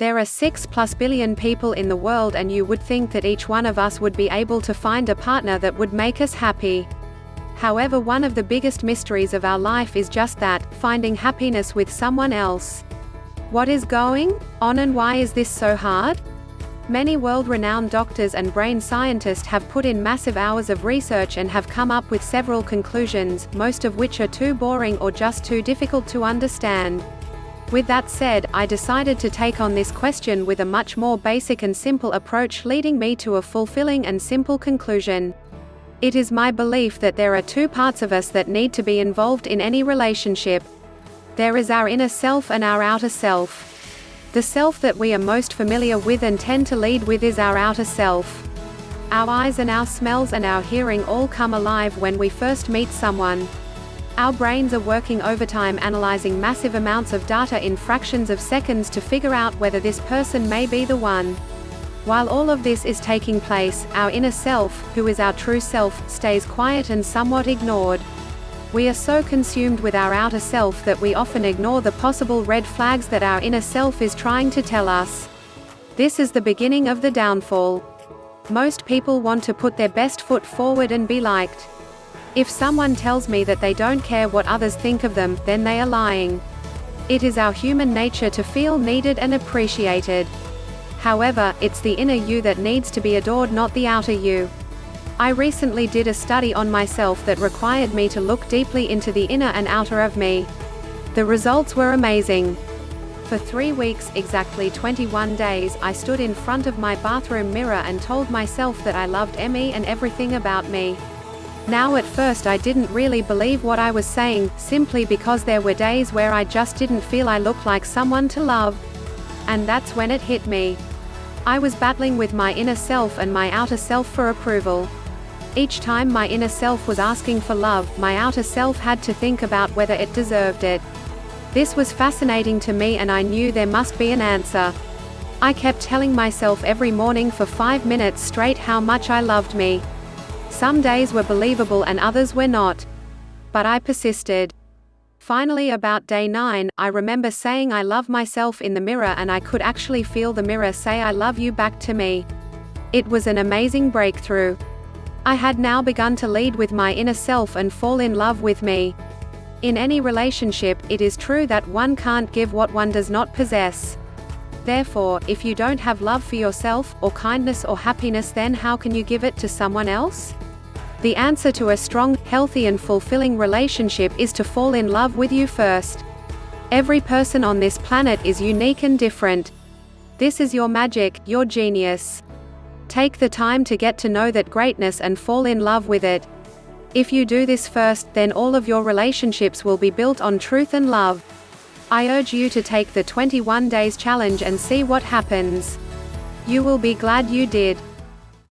There are 6+ billion people in the world, and you would think that each one of us would be able to find a partner that would make us happy. However, one of the biggest mysteries of our life is just that, finding happiness with someone else. What is going on and why is this so hard? Many world-renowned doctors and brain scientists have put in massive hours of research and have come up with several conclusions, most of which are too boring or just too difficult to understand. With that said, I decided to take on this question with a much more basic and simple approach, leading me to a fulfilling and simple conclusion. It is my belief that there are two parts of us that need to be involved in any relationship. There is our inner self and our outer self. The self that we are most familiar with and tend to lead with is our outer self. Our eyes and our smells and our hearing all come alive when we first meet someone. Our brains are working overtime analyzing massive amounts of data in fractions of seconds to figure out whether this person may be the one. While all of this is taking place, our inner self, who is our true self, stays quiet and somewhat ignored. We are so consumed with our outer self that we often ignore the possible red flags that our inner self is trying to tell us. This is the beginning of the downfall. Most people want to put their best foot forward and be liked. If someone tells me that they don't care what others think of them, then they are lying. It is our human nature to feel needed and appreciated. However, it's the inner you that needs to be adored, not the outer you. I recently did a study on myself that required me to look deeply into the inner and outer of me. The results were amazing. For 3 weeks, exactly 21 days, I stood in front of my bathroom mirror and told myself that I loved me and everything about me. Now, at first I didn't really believe what I was saying, simply because there were days where I just didn't feel I looked like someone to love. And that's when it hit me. I was battling with my inner self and my outer self for approval. Each time my inner self was asking for love, my outer self had to think about whether it deserved it. This was fascinating to me, and I knew there must be an answer. I kept telling myself every morning for 5 minutes straight how much I loved me. Some days were believable and others were not. But I persisted. Finally, about day 9, I remember saying I love myself in the mirror, and I could actually feel the mirror say I love you back to me. It was an amazing breakthrough. I had now begun to lead with my inner self and fall in love with me. In any relationship, it is true that one can't give what one does not possess. Therefore, if you don't have love for yourself, or kindness or happiness, then how can you give it to someone else? The answer to a strong, healthy and fulfilling relationship is to fall in love with you first. Every person on this planet is unique and different. This is your magic, your genius. Take the time to get to know that greatness and fall in love with it. If you do this first, then all of your relationships will be built on truth and love. I urge you to take the 21 days challenge and see what happens. You will be glad you did.